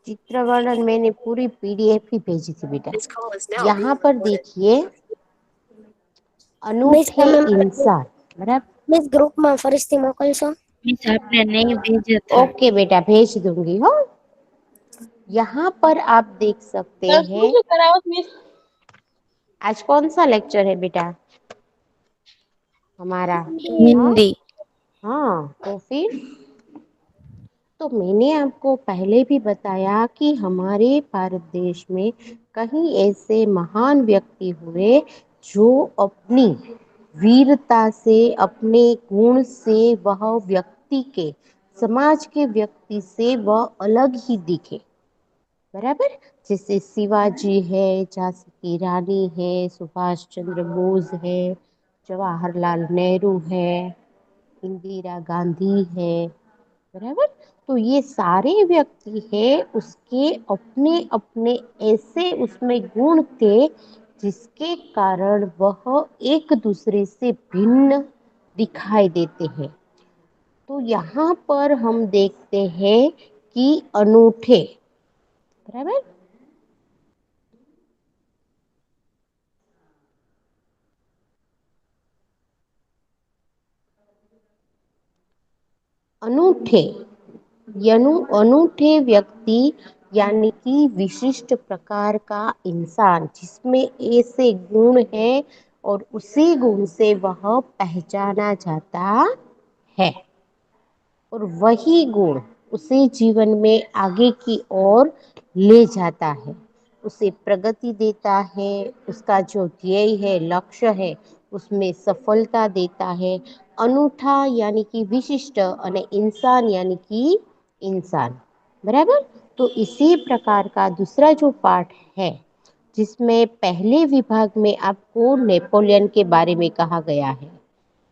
चित्र वर्णन मैंने पूरी पीडीएफ ही भेजी थी बेटा। This call is now यहाँ being पर recorded. देखिए मिस अनूठे તમે इंसान, बराबर। મિસ ગ્રુપમાં ફરીથી મોકલશો? मिस आपने नहीं भेजा था। ओके बेटा, भेज दूंगी। हो, यहाँ पर आप देख सकते हैं। आज कौन सा लेक्चर है बेटा हमारा? हाँ हिंदी। हाँ, तो फिर तो मैंने आपको पहले भी बताया कि हमारे भारत देश में कई ऐसे महान व्यक्ति हुए जो अपनी वीरता से, अपने गुण से वह व्यक्ति के, समाज के व्यक्ति से वह अलग ही दिखे, बराबर। जैसे शिवाजी है, झांसी की रानी है, सुभाष चंद्र बोस है, जवाहरलाल नेहरू है, इंदिरा गांधी है, बराबर। तो ये सारे व्यक्ति हैं, उसके अपने अपने ऐसे उसमें गुण थे जिसके कारण वह एक दूसरे से भिन्न दिखाई देते हैं। तो यहाँ पर हम देखते हैं कि अनूठे, बराबर। अनूठे अनूठे व्यक्ति यानी कि विशिष्ट प्रकार का इंसान जिसमें ऐसे गुण है और उसी गुण से वह पहचाना जाता है, और वही गुण उसे जीवन में आगे की ओर ले जाता है, उसे प्रगति देता है, उसका जो ध्येय है, लक्ष्य है, उसमें सफलता देता है। अनूठा यानी कि विशिष्ट और इंसान यानी कि इंसान, बराबर। तो इसी प्रकार का दूसरा जो पाठ है जिसमें पहले विभाग में आपको नेपोलियन के बारे में कहा गया है।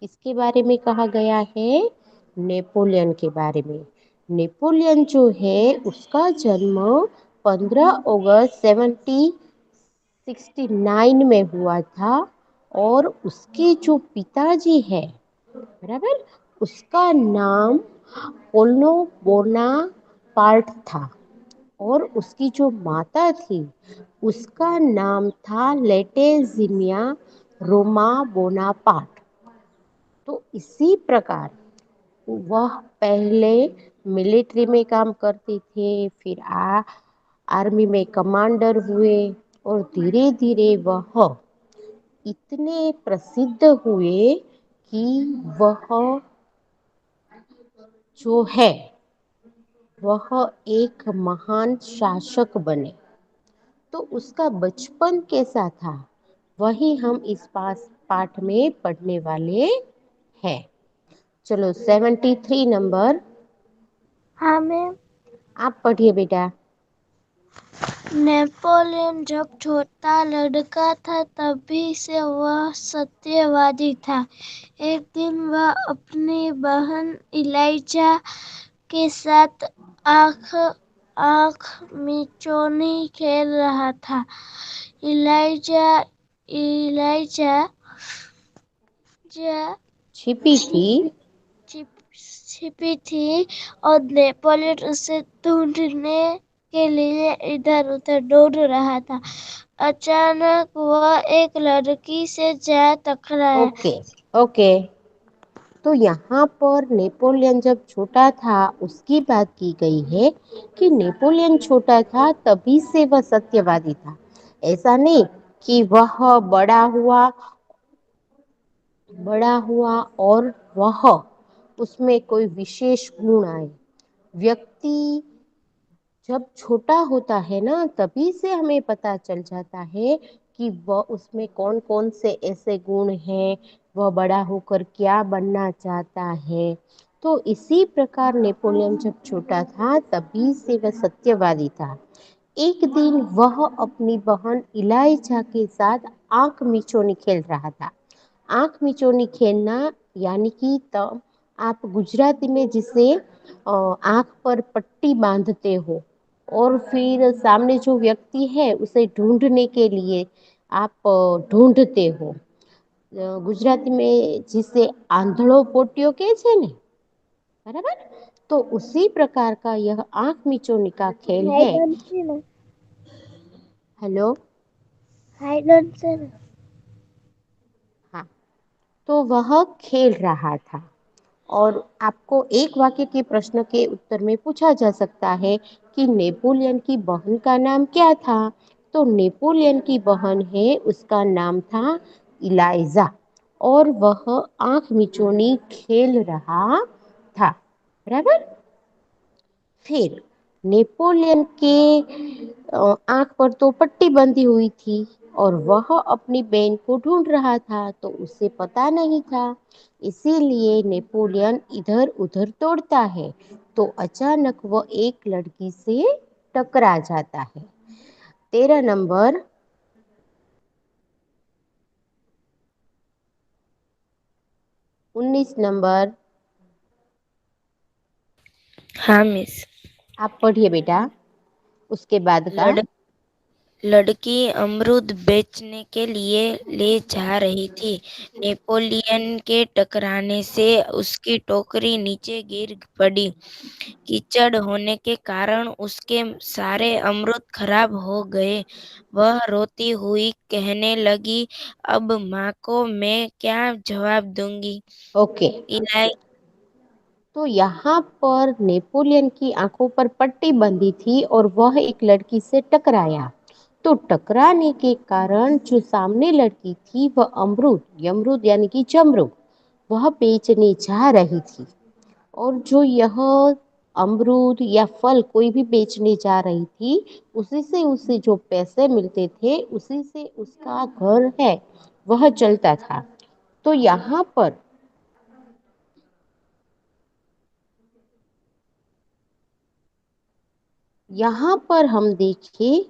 इसके बारे में कहा गया है नेपोलियन के बारे में। नेपोलियन जो है उसका जन्म 15 अगस्त 1769 में हुआ था, और उसके जो पिताजी है, बराबर, उसका नाम पोल्नो बोनापार्ट था, और उसकी जो माता थी उसका नाम था लेटेजिमिया रोमा बोनापार्ट। तो इसी प्रकार वह पहले मिलिट्री में काम करते थे, फिर आर्मी में कमांडर हुए, और धीरे धीरे वह इतने प्रसिद्ध हुए कि वह जो है वह एक महान शासक बने। तो उसका बचपन कैसा था वही हम इस पाठ में पढ़ने वाले हैं। चलो 73 नंबर हाँ मैम। आप पढ़िए बेटा। नेपोलियन जब छोटा लड़का था तभी से वह सत्यवादी था। एक दिन वह अपनी बहन इलाइजा के साथ आंख आंख मिचौनी खेल रहा था। इलाइजा इलाइजा छिपी थी छिपी थी और नेपोलियन उसे ढूंढने के लिए इधर उधर दौड़ रहा था। अचानक वह एक लड़की से जा टकराया। Okay okay. तो यहाँ पर नेपोलियन जब छोटा था उसकी बात की गई है कि नेपोलियन छोटा था तभी से वह सत्यवादी था। ऐसा नहीं कि वह बड़ा हुआ और वह उसमें कोई विशेष गुण आए। व्यक्ति जब छोटा होता है ना तभी से हमें पता चल जाता है कि वह उसमें कौन कौन से ऐसे गुण हैं, वह बड़ा होकर क्या बनना चाहता है। तो इसी प्रकार नेपोलियन जब छोटा था तभी से वह सत्यवादी था। एक दिन वह अपनी बहन इलाइजा के साथ आंख मिचौनी खेल रहा था। आंख मिचौनी खेलना यानी कि तब आप गुजराती में जिसे आंख पर पट्टी बांधते हो और फिर सामने जो व्यक्ति है उसे ढूंढने के लिए आप ढूंढते हो। गुजराती में जिसे आंधळो पोटियो કહે છે ને, બરાબર। तो उसी प्रकार का यह आंख मिचोने का खेल है। हेलो, हाँ, तो वह खेल रहा था। और आपको एक वाक्य के प्रश्न के उत्तर में पूछा जा सकता है कि नेपोलियन की बहन का नाम क्या था। तो नेपोलियन की बहन है, उसका नाम था इलाइजा, और वह आंख मिचोनी खेल रहा था। बराबर। फिर नेपोलियन के आंख पर तो पट्टी बंधी हुई थी, और वह अपनी बहन को ढूंढ रहा था, तो उसे पता नहीं था। इसीलिए नेपोलियन इधर उधर दौड़ता है, तो अचानक वह एक लड़की से टकरा जाता है। 13 नंबर, 19 नंबर, हाँ मिस। आप पढ़िए बेटा उसके बाद का। लड़ लड़की अमरूद बेचने के लिए ले जा रही थी। नेपोलियन के टकराने से उसकी टोकरी नीचे गिर पड़ी। कीचड़ होने के कारण उसके सारे अमरूद खराब हो गए। वह रोती हुई कहने लगी, अब माँ को मैं क्या जवाब दूंगी। ओके, इलाई तो यहाँ पर नेपोलियन की आंखों पर पट्टी बंधी थी और वह एक लड़की से टकराया। तो टकराने के कारण जो सामने लड़की थी वह अमरूद, यमरूद यानी कि जमरूद, वह बेचने जा रही थी। और जो यह अमरूद या फल कोई भी बेचने जा रही थी, उसी से उसे जो पैसे मिलते थे, उसी से उसका घर है वह चलता था। तो यहाँ पर हम देखें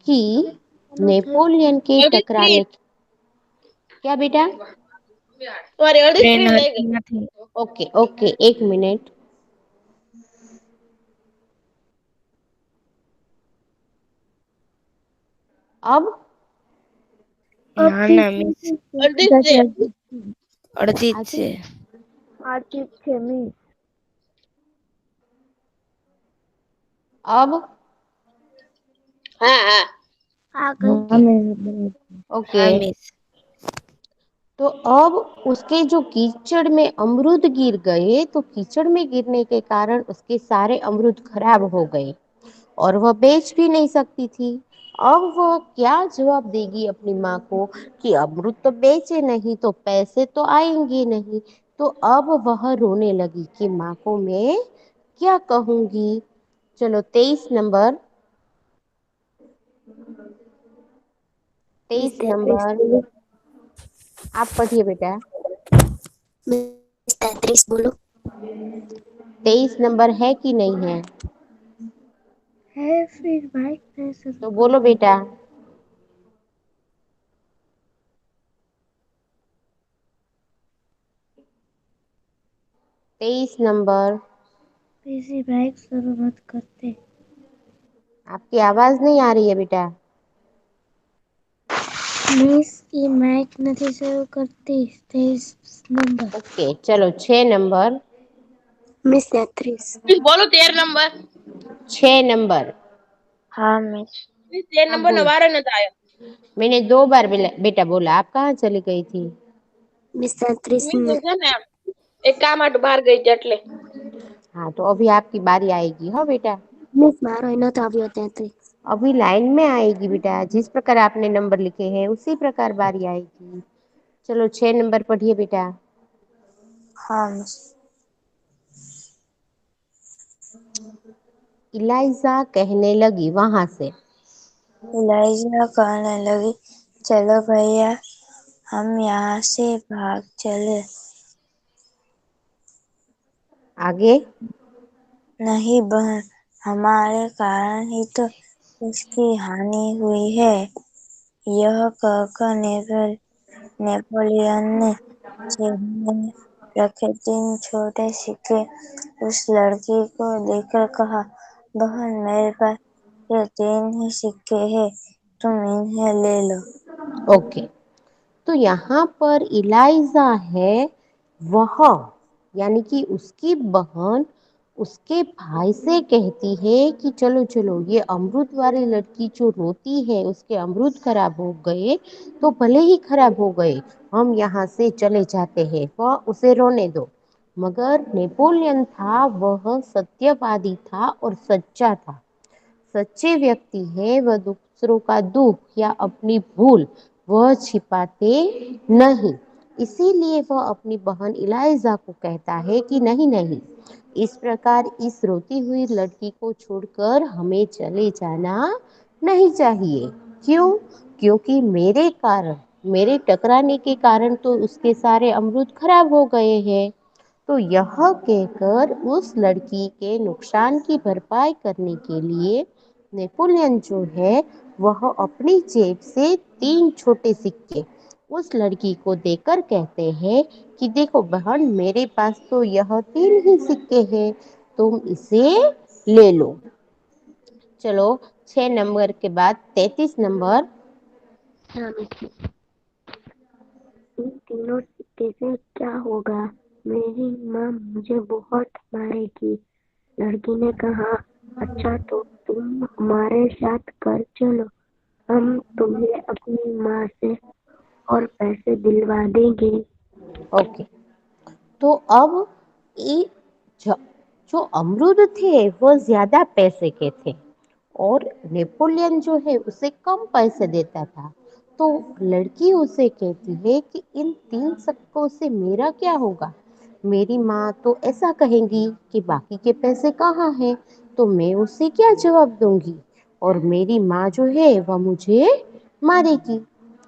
कि नेपोलियन के टकराने, क्या बेटा? ट्रेन हटी न थी। ओके ओके, एक मिनट। अब ना ना मिस, अड़जीत आगे, से। अब ओके ओके। हाँ मिस। तो अब उसके जो कीचड़ में अमरूद गिर गए, तो कीचड़ में गिरने के कारण उसके सारे अमरूद खराब हो गए और वह बेच भी नहीं सकती थी। अब वह क्या जवाब देगी अपनी माँ को कि अमरूद तो बेचे नहीं तो पैसे तो आएंगे नहीं। तो अब वह रोने लगी कि माँ को मैं क्या कहूंगी। चलो 23 नंबर, मिस 23 नंबर, 33 बोलो। आप पढ़िए बेटा। मिस 33 बोलो। 23 नंबर है कि नहीं है? है फिर बाइक कैसे तो बोलो बेटा। 23 नंबर, पीसी बाइक शुरू मत करते। आपकी आवाज नहीं आ रही है बेटा। मिस की माइक नहीं शुरू करती। 23 नंबर। ओके, चलो 6 नंबर, मिस 33 बोलो 13 नंबर। 6 नंबर, हाँ मिस। तेरह आप नंबर बोल। नवारा न था। मैंने 2 बार बेटा बोला, आप कहाँ चली गई थी? मिस 33 मिस है ना, एक काम आटो बाहर गई थी એટલે। हाँ, तो अभी आपकी बारी आएगी। हाँ बेटा, मिस मारो इनो तो આવ્યો 33। अभी लाइन में आएगी बेटा। जिस प्रकार आपने नंबर लिखे हैं उसी प्रकार बारी आएगी। चलो 6 नंबर पढ़िए बेटा। हाँ मिस। इलाइजा कहने लगी वहां से। इलाइजा कहने लगी, चलो भैया हम यहाँ से भाग चले। आगे। नहीं बहन, हमारे कारण ही तो इसकी हानि हुई है। यह कहकर नेपोलियन ने जेब में रखे 3 छोटे सिक्के उस लड़की को देकर कहा, बहन मेरे पास ये 3 ही सिक्के हैं, तुम इन्हें ले लो। ओके, तो यहाँ पर इलाइजा है, वह यानी कि उसकी बहन उसके भाई से कहती है कि चलो चलो, ये अमृत वाली लड़की जो रोती है उसके अमृत खराब हो गए तो भले ही खराब हो गए, हम यहाँ से चले जाते हैं, वह उसे रोने दो। मगर नेपोलियन था, वह सत्यवादी था और सच्चा था। सच्चे व्यक्ति है वह दूसरों का दुख या अपनी भूल वह छिपाते नहीं। इसीलिए वह अपनी बहन इलाइजा को कहता है कि नहीं नहीं, इस प्रकार इस रोती हुई लड़की को छोड़कर हमें चले जाना नहीं चाहिए। क्यों? क्योंकि मेरे कारण, मेरे टकराने के कारण तो उसके सारे अमरूद खराब हो गए हैं। तो यह कहकर उस लड़की के नुकसान की भरपाई करने के लिए नेपोलियन जो है वह अपनी जेब से 3 छोटे सिक्के उस लड़की को देकर कहते हैं कि देखो बहन, मेरे पास तो यह 3 ही सिक्के हैं, तुम इसे ले लो। चलो, 6 नंबर के बाद 33 नंबर। हाँ मिस। इन तीनों सिक्के से क्या होगा? मेरी माँ मुझे बहुत मारेगी। लड़की ने कहा, अच्छा तो तुम हमारे साथ घर चलो, हम तुम्हें अपनी माँ से और पैसे दिलवा देंगे। ओके, तो अब ये जो जो अमरूद थे वो ज्यादा पैसे के थे और नेपोलियन जो है उसे कम पैसे देता था। तो लड़की उसे कहती है कि इन 3 सिक्कों से मेरा क्या होगा? मेरी माँ तो ऐसा कहेंगी कि बाकी के पैसे कहाँ हैं, तो मैं उसे क्या जवाब दूंगी? और मेरी माँ जो है वह मुझे मारेगी।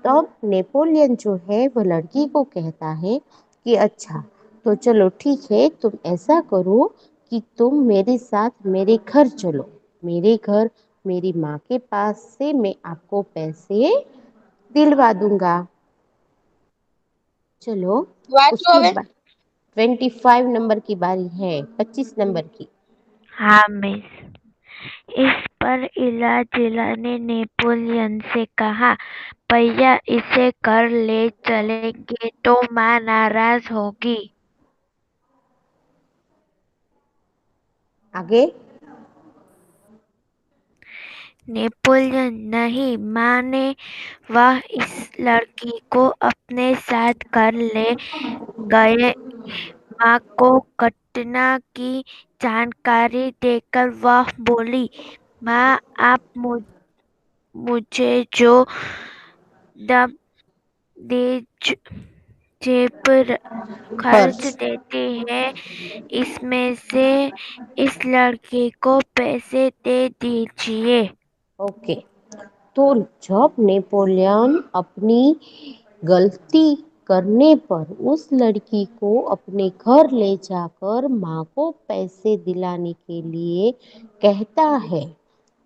तब नेपोलियन जो है वह लड़की को कहता है कि अच्छा, तो चलो ठीक है, तुम ऐसा करो कि तुम मेरे साथ मेरे घर चलो। मेरे घर, मेरी माँ के पास से मैं आपको पैसे दिलवा दूंगा। चलो, वाचो उसके हवे। बाद 25 नंबर की बारी है, 25 नंबर की। हाँ मिस। इस पर इलाजिला ने नेपोलियन से कहा, भैया इसे घर ले चलेंगे तो माँ नाराज होगी। आगे। नेपोलियन, नहीं माँ ने, वह इस लड़की को अपने साथ घर ले गए। माँ को घटना की जानकारी देकर वह बोली, माँ आप मुझे जो दम दे जेब खर्च खर्च। देते हैं इसमें से इस लड़के को पैसे दे दीजिए। ओके, तो जब नेपोलियन अपनी गलती करने पर उस लड़की को अपने घर ले जाकर माँ को पैसे दिलाने के लिए कहता है,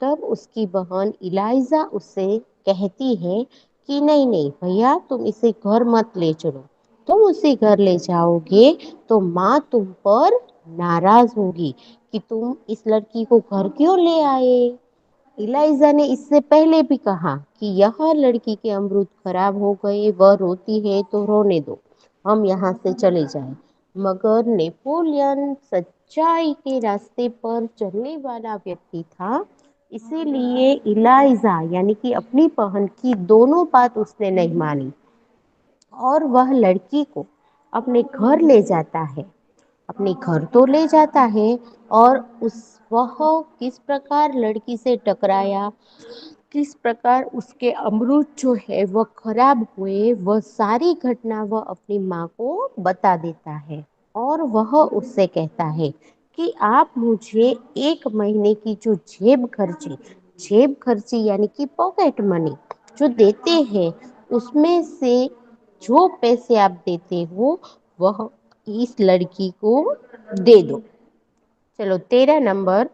तब उसकी बहन इलाइजा उसे कहती है कि नहीं नहीं भैया, तुम इसे घर मत ले चलो। तुम उसे घर ले जाओगे तो माँ तुम पर नाराज होगी कि तुम इस लड़की को घर क्यों ले आए। इलाइजा ने इससे पहले भी कहा कि यह लड़की के अमरूद खराब हो गए, वह रोती है तो रोने दो, हम यहाँ से चले जाएं। मगर नेपोलियन सच्चाई के रास्ते पर चलने वाला व्यक्ति था, इसीलिए इलाइजा यानी कि अपनी बहन की दोनों बात उसने नहीं मानी और वह लड़की को अपने घर ले जाता है। अपने घर तो ले जाता है और उस वह किस प्रकार लड़की से टकराया, किस प्रकार उसके अमरूद जो है वह खराब हुए, वह सारी घटना वह अपनी माँ को बता देता है। और वह उससे कहता है कि आप मुझे 1 महीने की जो जेब खर्ची यानी कि पॉकेट मनी जो देते हैं, उसमें से जो पैसे आप देते हो वह इस लड़की को दे दो। चलो, 13 नंबर।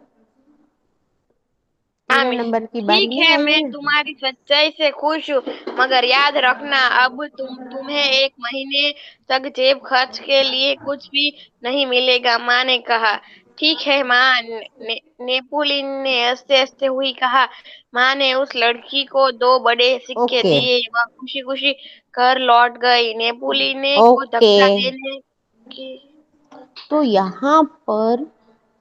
हाँ 13 मिस। नंबर की ठीक बारी है, है, आइए मैं ना। तुम्हारी सच्चाई से खुश हूँ, मगर याद रखना अब तुम्हें 1 महीने तक जेब खर्च के लिए कुछ भी नहीं मिलेगा, माँ ने कहा। ठीक है माँ, नेपोलियन ने हंसते हंसते हुई कहा। माँ ने उस लड़की को 2 बड़े सिक्के ओके। दिए, वह खुशी खुशी घर लौट गई। नेपोलियन को ओके, धक्का देने की तो यहाँ पर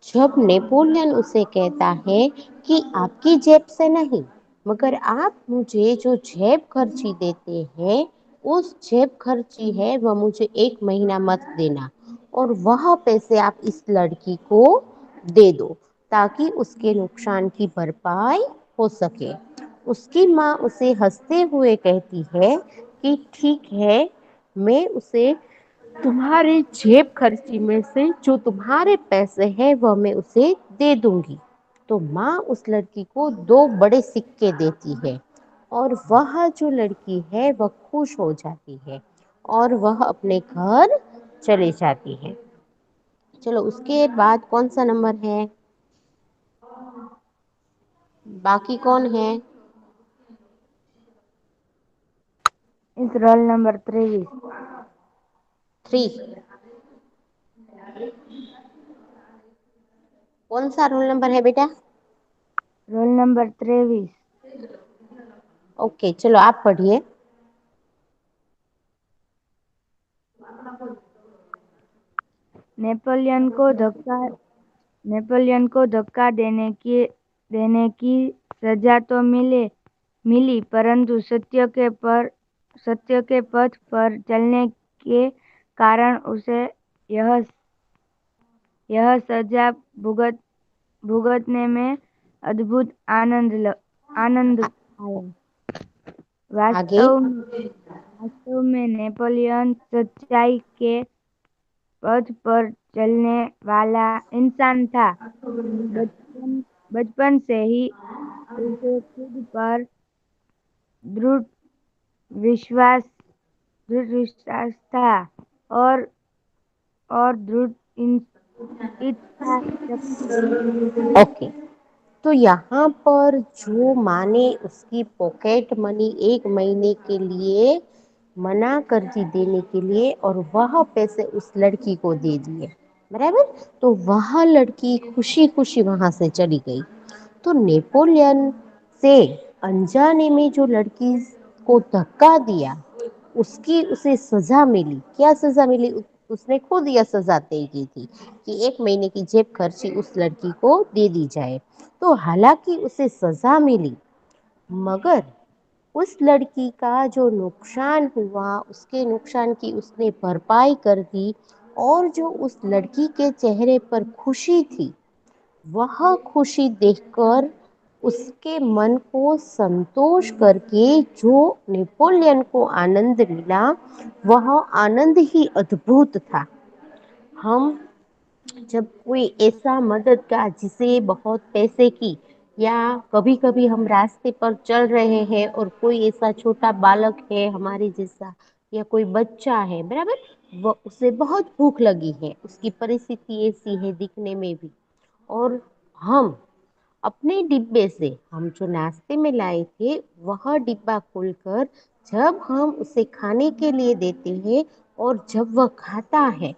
जब नेपोलियन उसे कहता है कि आपकी जेब से नहीं, मगर आप मुझे जो जेब खर्ची देते हैं, उस जेब खर्ची है वह मुझे 1 महीना मत देना, और वह पैसे आप इस लड़की को दे दो ताकि उसके नुकसान की भरपाई हो सके। उसकी माँ उसे हंसते हुए कहती है कि ठीक है, मैं उसे तुम्हारे जेब खर्ची में से जो तुम्हारे पैसे हैं वह मैं उसे दे दूंगी। तो माँ उस लड़की को 2 बड़े सिक्के देती है, और वह जो लड़की है वह खुश हो जाती है और वह अपने घर चले जाती है। चलो, उसके बाद कौन सा नंबर है? बाकी कौन है? इस रोल नंबर 23। 3। कौन सा रोल नंबर है बेटा? Roll number 23। ओके, चलो आप पढ़िए। नेपोलियन को धक्का नेपोलियन को धक्का देने की सजा तो मिली, परंतु सत्य के पथ पर चलने के कारण उसे यह यह सजा भुगतने में अद्भुत आनंद आया। आगे। वास्तव में नेपोलियन सच्चाई के पथ पर चलने वाला इंसान था। बचपन से ही उसे खुद पर दृढ़ विश्वास था, और दृढ़ इच्छा शक्ति भी। ओके, तो यहाँ पर जो माँ ने उसकी पॉकेट मनी 1 महीने के लिए मना कर दी देने के लिए, और वह पैसे उस लड़की को दे दिए, बराबर। तो वह लड़की खुशी खुशी वहां से चली गई। तो नेपोलियन से अनजाने में जो लड़की को धक्का दिया, उसकी उसे सजा मिली। क्या सजा मिली? उसने खुद यह सजा तय की थी कि 1 महीने की जेब खर्ची उस लड़की को दे दी जाए। तो हालांकि उसे सजा मिली, मगर उस लड़की का जो नुकसान हुआ, उसके नुकसान की उसने भरपाई कर दी, और जो उस लड़की के चेहरे पर खुशी थी, वह खुशी देखकर उसके मन को संतोष करके जो नेपोलियन को आनंद मिला, वह आनंद ही अद्भुत था। हम जब कोई ऐसा मदद का, जिसे बहुत पैसे की, या कभी कभी हम रास्ते पर चल रहे हैं और कोई ऐसा छोटा बालक है हमारे जैसा, या कोई बच्चा है, बराबर, वो उसे बहुत भूख लगी है, उसकी परिस्थिति ऐसी है दिखने में भी, और हम अपने डिब्बे से हम जो नाश्ते में लाए थे वह डिब्बा खोलकर जब हम उसे खाने के लिए देते हैं, और जब वह खाता है,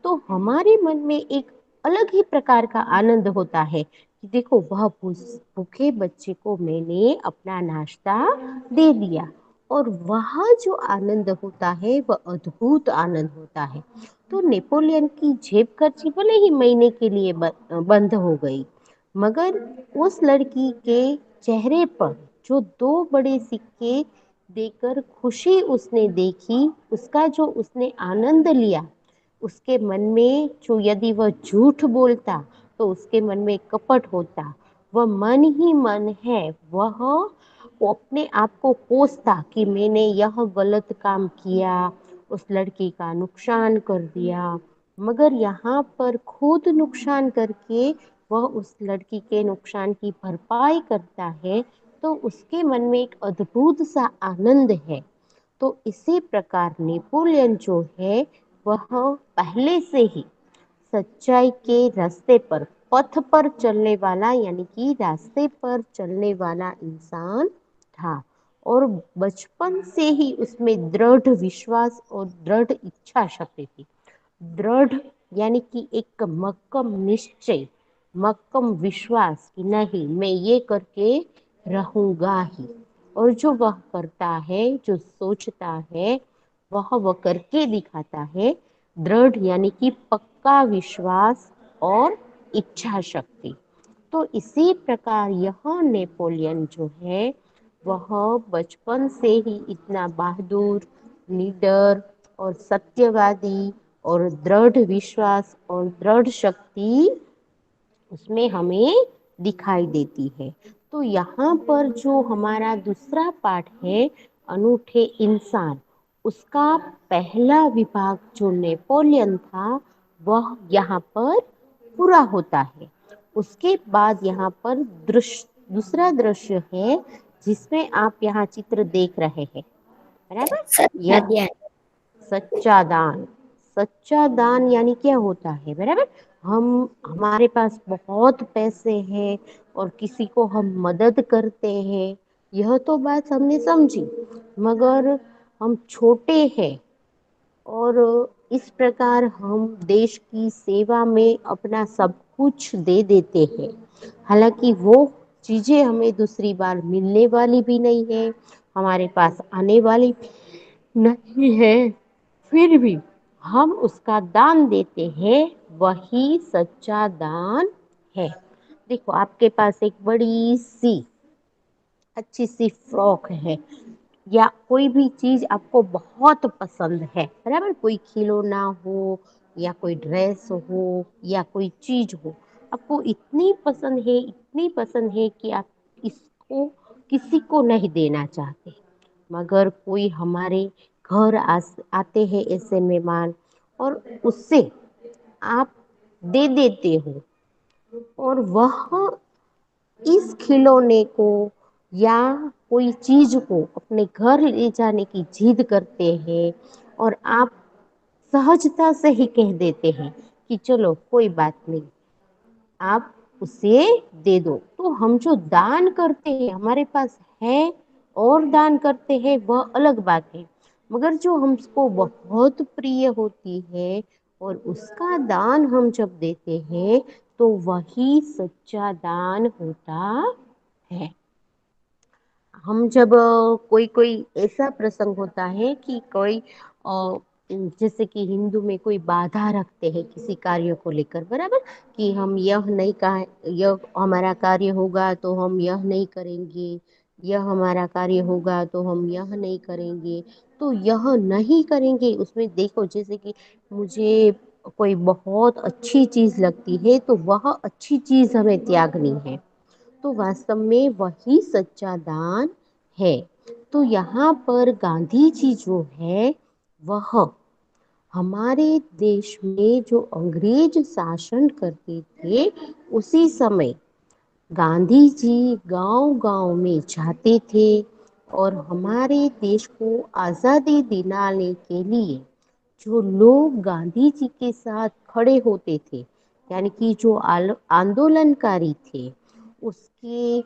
तो हमारे मन में एक अलग ही प्रकार का आनंद होता है कि देखो, वह भूखे बच्चे को मैंने अपना नाश्ता दे दिया, और वह जो आनंद होता है वह अद्भुत आनंद होता है। तो नेपोलियन की जेब खर्ची भले ही महीने के लिए बंद हो गई, मगर उस लड़की के चेहरे पर जो 2 बड़े सिक्के देकर खुशी उसने देखी, उसका जो उसने आनंद लिया, उसके मन में जो, यदि वह झूठ बोलता तो उसके मन में कपट होता, वह मन ही मन है, वह वो अपने आप को कोसता कि मैंने यह गलत काम किया, उस लड़की का नुकसान कर दिया, मगर यहाँ पर खुद नुकसान करके वह उस लड़की के नुकसान की भरपाई करता है, तो उसके मन में एक अद्भुत सा आनंद है। तो इसी प्रकार नेपोलियन जो है वह पहले से ही सच्चाई के रास्ते पर, पथ पर चलने वाला, यानी कि रास्ते पर चलने वाला इंसान था, और बचपन से ही उसमें दृढ़ विश्वास और दृढ़ इच्छा शक्ति थी। दृढ़ यानी कि एक मक्कम निश्चय, मक्कम विश्वास कि नहीं, मैं ये करके रहूंगा ही, और जो वह करता है, जो सोचता है, वह करके दिखाता है। दृढ़ यानी कि पक्का विश्वास और इच्छा शक्ति। तो इसी प्रकार यह नेपोलियन जो है वह बचपन से ही इतना बहादुर, निडर और सत्यवादी और दृढ़ विश्वास और दृढ़ शक्ति उसमें हमें दिखाई देती है। तो यहाँ पर जो हमारा दूसरा पाठ है अनूठे इंसान, उसका पहला विभाग जो नेपोलियन था वह यहाँ पर पूरा होता है। उसके बाद यहाँ पर दूसरा दृश्य है जिसमें आप यहाँ चित्र देख रहे हैं, बराबर। यह सच्चा दान, सच्चा दान यानी क्या होता है, बराबर। हमारे पास बहुत पैसे हैं और किसी को हम मदद करते हैं, यह तो बात हमने समझी, मगर हम छोटे हैं और इस प्रकार हम देश की सेवा में अपना सब कुछ दे देते हैं, हालांकि वो चीजें हमें दूसरी बार मिलने वाली भी नहीं है, हमारे पास आने वाली नहीं है, फिर भी हम उसका दान देते हैं, वही सच्चा दान है। देखो आपके पास एक बड़ी सी अच्छी सी फ्रॉक है या कोई भी चीज आपको बहुत पसंद है, बराबर। कोई खिलौना हो या कोई ड्रेस हो या कोई चीज हो, आपको इतनी पसंद है, इतनी पसंद है कि आप इसको किसी को नहीं देना चाहते, मगर कोई हमारे घर आते हैं ऐसे मेहमान और उससे आप दे देते हो और वह इस खिलौने को या कोई चीज को अपने घर ले जाने की जिद करते हैं और आप सहजता से ही कह देते हैं कि चलो कोई बात नहीं, आप उसे दे दो। तो हम जो दान करते हैं, हमारे पास है और दान करते हैं, वह अलग बात है, मगर जो हमको बहुत प्रिय होती है और उसका दान हम जब देते हैं तो वही सच्चा दान होता है। हम जब कोई कोई ऐसा प्रसंग होता है कि कोई जैसे कि हिंदू में कोई बाधा रखते हैं किसी कार्य को लेकर, बराबर, कि हम यह नहीं कहा, यह हमारा कार्य होगा तो हम यह नहीं करेंगे, यह हमारा कार्य होगा तो हम यह नहीं करेंगे, तो यह नहीं करेंगे उसमें देखो, जैसे कि मुझे कोई बहुत अच्छी चीज लगती है तो वह अच्छी चीज हमें त्यागनी है, तो वास्तव में वही सच्चा दान है। तो यहाँ पर गांधी जी जो है वह हमारे देश में जो अंग्रेज शासन करते थे उसी समय गांधी जी गांव-गांव में जाते थे और हमारे देश को आज़ादी दिलाने के लिए जो लोग गांधी जी के साथ खड़े होते थे, यानी कि जो आंदोलनकारी थे, उसके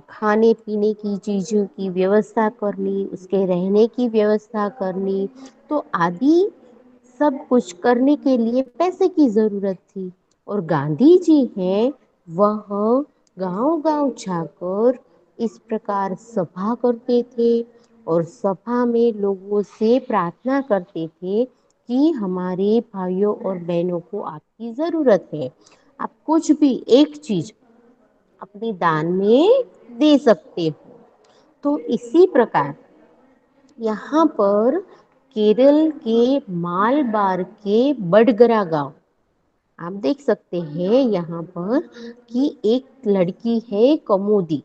खाने पीने की चीज़ों की व्यवस्था करनी, उसके रहने की व्यवस्था करनी, तो आदि सब कुछ करने के लिए पैसे की ज़रूरत थी और गांधी जी हैं वह गांव-गांव जाकर इस प्रकार सभा करते थे और सभा में लोगों से प्रार्थना करते थे कि हमारे भाइयों और बहनों को आपकी ज़रूरत है, आप कुछ भी एक चीज़ अपने दान में दे सकते हो। तो इसी प्रकार यहाँ पर केरल के मालबार के बडगरा गांव आप देख सकते हैं यहाँ पर कि एक लड़की है कमोदी,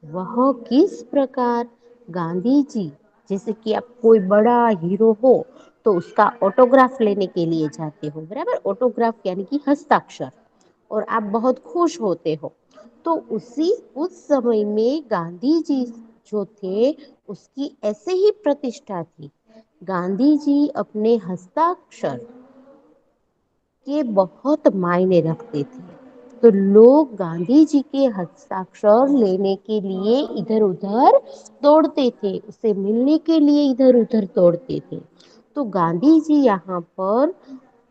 वह किस प्रकार गांधी जी, जैसे कि आप कोई बड़ा हीरो हो तो उसका ऑटोग्राफ लेने के लिए जाते हो, बराबर, ऑटोग्राफ यानी कि हस्ताक्षर, और आप बहुत खुश होते हो, तो उस समय में गांधी जी जो थे उसकी ऐसे ही प्रतिष्ठा थी। गांधी जी अपने हस्ताक्षर के बहुत मायने रखते थे, तो लोग गांधी जी के हस्ताक्षर लेने के लिए इधर उधर दौड़ते थे, उससे मिलने के लिए इधर उधर दौड़ते थे। तो गांधी जी यहाँ पर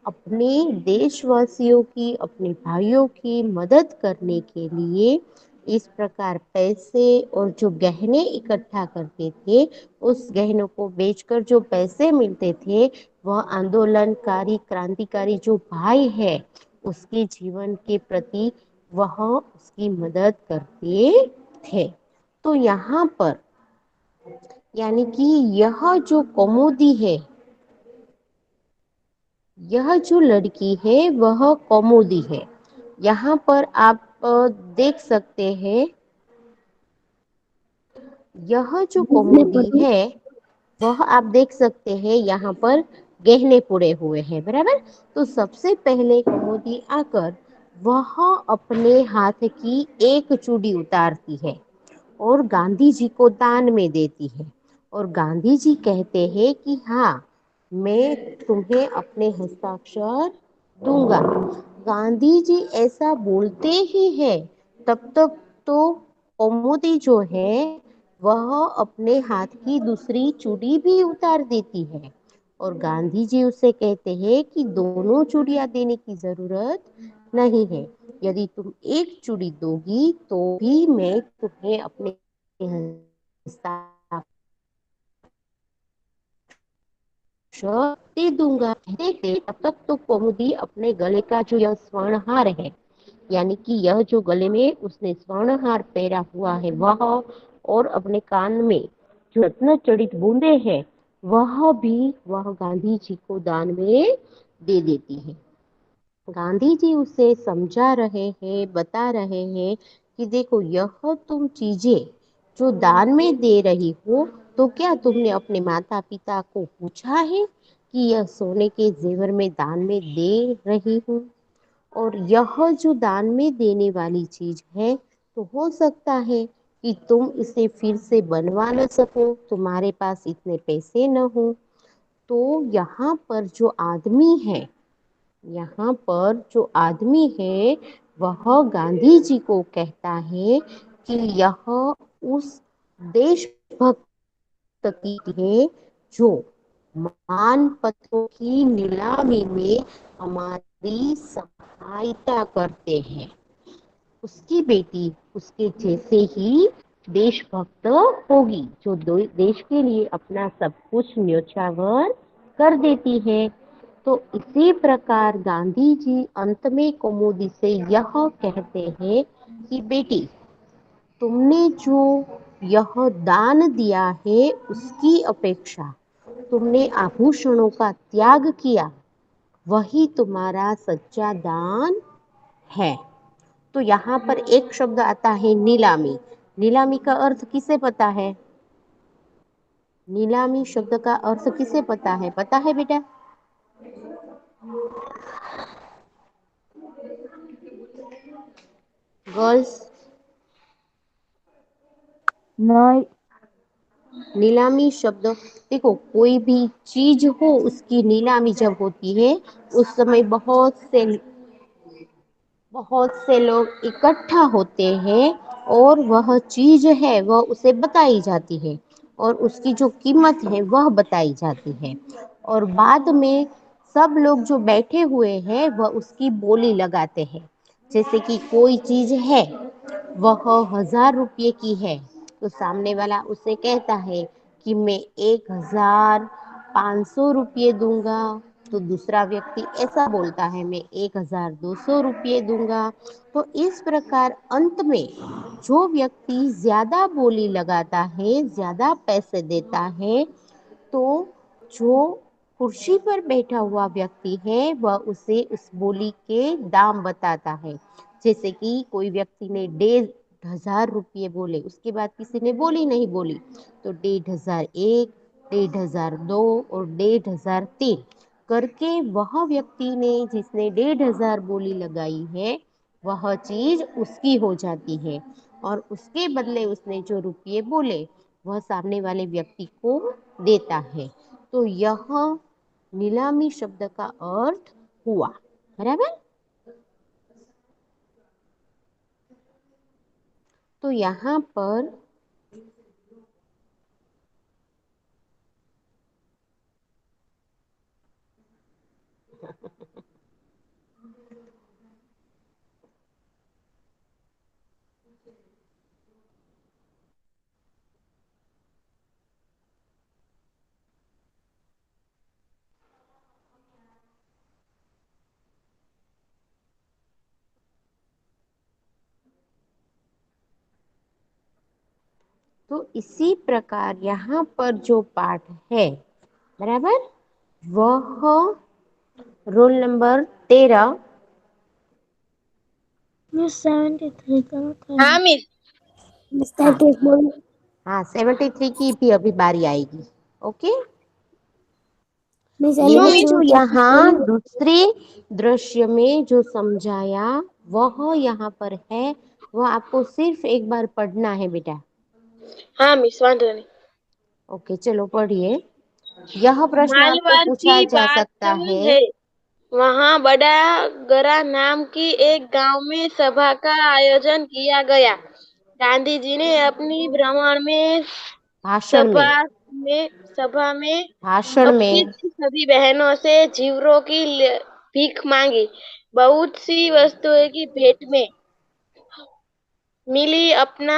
अपने देशवासियों की, अपने भाइयों की मदद करने के लिए इस प्रकार पैसे और जो गहने इकट्ठा करते थे, उस गहनों को बेचकर जो पैसे मिलते थे वह आंदोलनकारी क्रांतिकारी जो भाई है उसके जीवन के प्रति वह उसकी मदद करते थे। तो यहाँ पर यानी कि यह जो कौमुदी है, यह जो लड़की है वह कौमुदी है। यहाँ पर आप देख सकते हैं, यह जो जिसने कौमुदी पढ़ी है वह आप देख सकते हैं यहाँ पर गहने पुड़े हुए हैं, बराबर। तो सबसे पहले कौमुदी आकर वह अपने हाथ की एक चूड़ी उतारती है और गांधी जी को दान में देती है। और गांधी जी कहते हैं कि हाँ, मैं तुम्हें अपने हस्ताक्षर दूंगा। गांधी जी ऐसा बोलते ही है, तब तक तो कौमुदी जो है वह अपने हाथ की दूसरी चूड़ी भी उतार देती है। और गांधी जी उसे कहते हैं कि दोनों चूड़ियां देने की जरूरत नहीं है, यदि तुम एक चूड़ी दोगी तो भी मैं तुम्हें अपने हस्ताक्षर दे दूंगा। देखते तब तक तो कौमुदी अपने गले का जो यह स्वर्ण हार है, यानी कि यह जो गले में उसने स्वर्ण हार पहना हुआ है वह, और अपने कान में जो रत्न जड़ित बूंदे हैं वह भी वह गांधी जी को दान में दे देती है। गांधी जी उसे समझा रहे हैं, बता रहे हैं कि देखो, यह तुम चीजें जो दान में दे रही हो, तो क्या तुमने अपने माता पिता को पूछा है कि यह सोने के जेवर में दान में दे रही हूँ? और यह जो दान में देने वाली चीज है, तो हो सकता है कि तुम इसे फिर से बनवा न सको, तुम्हारे पास इतने पैसे न हो। तो यहाँ पर जो आदमी है, यहाँ पर जो आदमी है वह गांधी जी को कहता है कि यह उस देशभक्त की है जो मान पत्रों की नीलामी में हमारी सहायता करते हैं। उसकी बेटी उसके जैसे ही देशभक्त होगी, जो देश के लिए अपना सब कुछ न्योछावर कर देती है। तो इसी प्रकार गांधी जी अंत में कौमुदी से यह कहते हैं कि बेटी, तुमने जो यह दान दिया है उसकी अपेक्षा तुमने आभूषणों का त्याग किया, वही तुम्हारा सच्चा दान है। तो यहाँ पर एक शब्द आता है नीलामी। नीलामी का अर्थ किसे पता है? नीलामी शब्द का अर्थ किसे पता है? पता है बेटा? गर्ल्स, नहीं। नीलामी शब्द, देखो, कोई भी चीज हो उसकी नीलामी जब होती है उस समय बहुत से लोग इकट्ठा होते हैं और वह चीज है वह उसे बताई जाती है और उसकी जो कीमत है वह बताई जाती है। और बाद में सब लोग जो बैठे हुए हैं वह उसकी बोली लगाते हैं। जैसे कि कोई चीज है वह 1,000 रुपये की है, तो सामने वाला उसे कहता है कि मैं 1,500 रुपये दूंगा। तो दूसरा व्यक्ति ऐसा बोलता है, मैं 1,200 रुपये दूंगा। तो इस प्रकार अंत में जो व्यक्ति ज्यादा बोली लगाता है, ज्यादा पैसे देता है, तो जो कुर्सी पर बैठा हुआ व्यक्ति है वह उसे उस बोली के दाम बताता है। जैसे कि कोई व्यक्ति ने 1,500 रुपये बोले, उसके बाद किसी ने बोली नहीं बोली, तो 1,501, 1,502 और 1,503 करके वह व्यक्ति ने जिसने 1,500 बोली लगाई है वह चीज उसकी हो जाती है। और उसके बदले उसने जो रुपये बोले वह सामने वाले व्यक्ति को देता है। तो यह नीलामी शब्द का अर्थ हुआ, बराबर। तो यहाँ पर तो इसी प्रकार यहाँ पर जो पाठ है, बराबर, वह रोल नंबर 13। मिस 73 का हाँ मिस। हाँ हाँ, 73 की भी अभी बारी आएगी। ओके, क्यों मैंने मिस? जो यहाँ दूसरे दृश्य में जो समझाया वह यहाँ पर है, वह आपको सिर्फ एक बार पढ़ना है बेटा। हाँ मिस, वांधो नहीं। ओके, चलो पढ़िए। यह प्रश्न आपको मालवार पूछा की जा बात सकता है। है। वहाँ बड़ा गरा नाम की एक गांव में सभा का आयोजन किया गया। गांधी जी ने अपनी भ्रमण में भाषण सभा में, में सभा में भाषण में। उपस्थित सभी बहनों से जीवरों की भीख मांगी। बहुत सी वस्तुएं की भेंट में मिली। अपना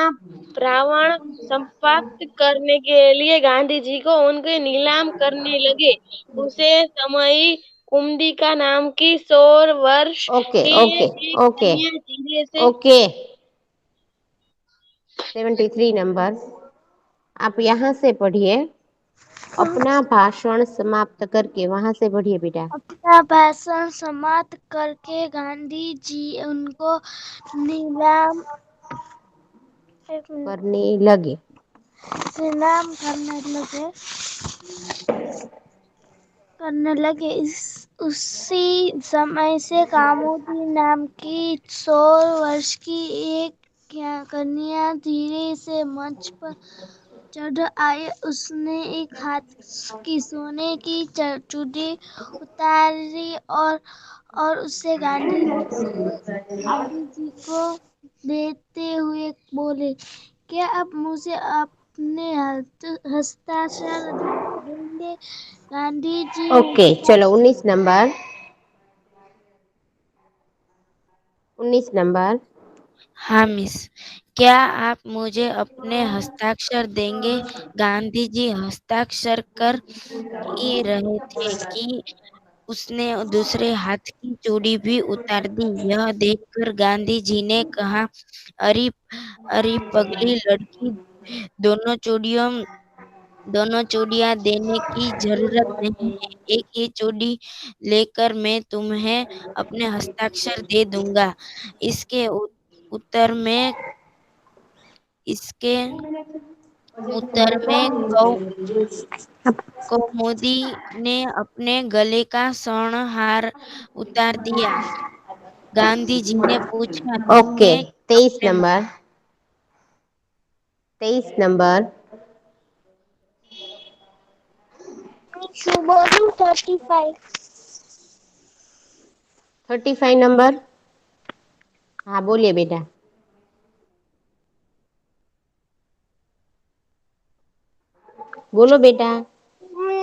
रावण समाप्त करने के लिए गांधी जी को उनके नीलाम करने लगे। उसे समई कुमदिका नाम की 100 वर्ष ओके की ओके एक ओके कन्या धीरे से ओके, 73 नंबर आप यहाँ से पढ़िए। अपना भाषण समाप्त करके वहां से पढ़िए बेटा। अपना भाषण समाप्त करके गांधी जी उनको नीलाम करने लगे। नीलाम करने लगे। उसी समय से कामोदी नाम की 100 वर्ष की एक कन्या धीरे से मंच पर चढ़ आई। उसने एक हाथ की सोने की चूड़ी उतारी और उसे गांधी जी को देते हुए बोले, क्या आप मुझे अपने हस्ताक्षर देंगे? गांधी जी ओके, चलो 19 नंबर, 19 नंबर। हाँ मिस, क्या आप मुझे अपने हस्ताक्षर देंगे? गांधी जी हस्ताक्षर कर ही रहे थे कि उसने दूसरे हाथ की चूड़ी भी उतार दी। यह देखकर गांधी जी ने कहा, अरे अरे पगली लड़की, दोनों चूड़ियों दोनों चूड़ियां देने की जरूरत नहीं है। एक ही चूड़ी लेकर मैं तुम्हें अपने हस्ताक्षर दे दूंगा। इसके उत्तर में इसके उत्तर में कौमुदी ने अपने गले का स्वर्ण हार उतार दिया। गांधी जी ने पूछा, ओके, तुमने 23 अपने नंबर, 23 नंबर। बोलूं 35। 35 नंबर, हाँ बोलिए बेटा। बोलो बेटा।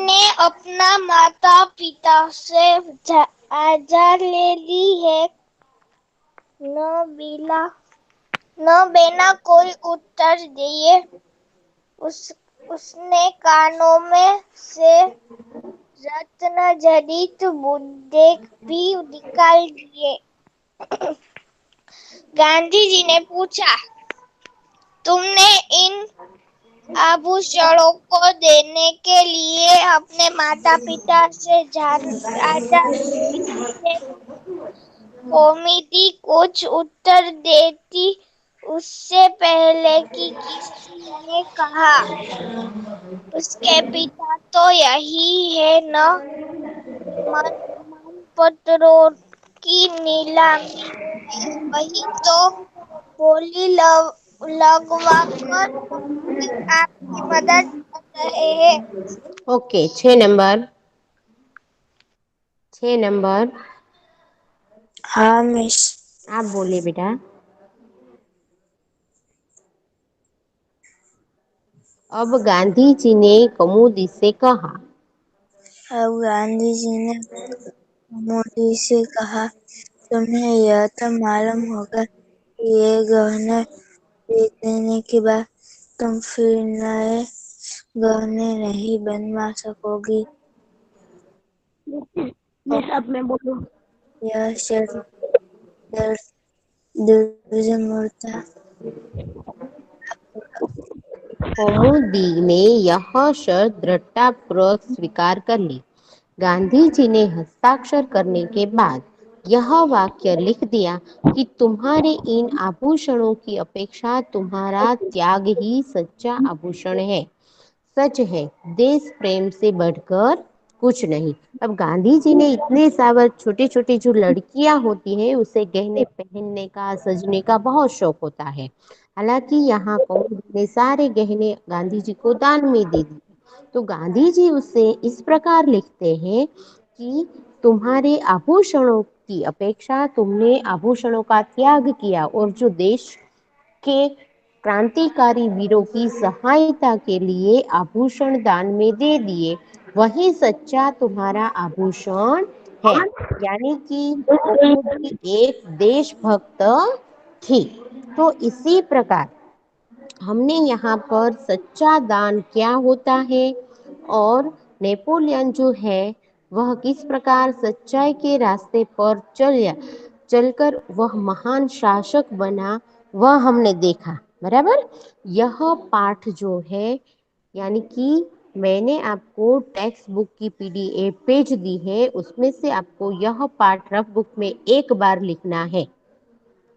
ने अपना माता पिता से आज्ञा ले ली है। न बिना कोई उत्तर दिए उसने कानों में से रत्न जड़ित मुद्दे भी निकाल दिए। गांधी जी ने पूछा, तुमने इन आभूषणों को देने के लिए अपने माता पिता से आज्ञा ली है? कौमुदी कुछ उत्तर देती उससे पहले कि किसी ने कहा, उसके पिता तो यही है न। मानपत्रों की नीलामी में है, वही तो बोली लगवाकर आपकी मदद कर रहे हैं। ओके, 6 नंबर, 6 नंबर हाँ मिस। आप बोलिए बेटा। अब गांधी जी ने कमोदी से कहा। अब गांधी जी ने मोदी से कहा, तुम्हें यह तो मालूम होगा कि ये गहने बेच देने के बाद तुम फिर नए गहने नहीं बनवा सकोगी। अब मैं बोलूं। यह शर्त दुर्मूर्ता कौमुदी ने यह शर्त दृढ़तापूर्वक स्वीकार कर ली। गांधी जी ने हस्ताक्षर करने के बाद यह वाक्य लिख दिया कि तुम्हारे इन आभूषणों की अपेक्षा तुम्हारा त्याग ही सच्चा आभूषण है, सच है, देश प्रेम से बढ़कर कुछ नहीं। अब गांधी जी ने इतने सारे छोटे छोटे जो लड़कियां होती हैं उसे गहने पहनने का, सजने का बहुत शौक होता है। हालांकि यहाँ कौमुदी ने सारे गहने गांधी जी को दान में दे दिए। तो गांधी जी उससे इस प्रकार लिखते हैं कि तुम्हारे आभूषणों की अपेक्षा तुमने आभूषणों का त्याग किया और जो देश के क्रांतिकारी वीरों की सहायता के लिए आभूषण दान में दे दिए, वही सच्चा तुम्हारा आभूषण है। यानी कि कौमुदी एक देशभक्त थी। तो इसी प्रकार हमने यहाँ पर सच्चा दान क्या होता है और नेपोलियन जो है वह किस प्रकार सच्चाई के रास्ते पर चलकर वह महान शासक बना, वह हमने देखा। बराबर। यह पाठ जो है, यानी कि मैंने आपको टेक्स्ट बुक की पीडीएफ पेज दी है, उसमें से आपको यह पाठ रफ बुक में एक बार लिखना है।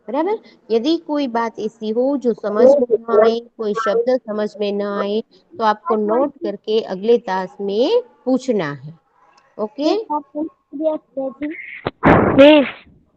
बराबर। यदि कोई बात ऐसी हो जो समझ में न आए, कोई शब्द समझ में न आए, तो आपको नोट करके अगले तास में पूछना है। ओके। मिस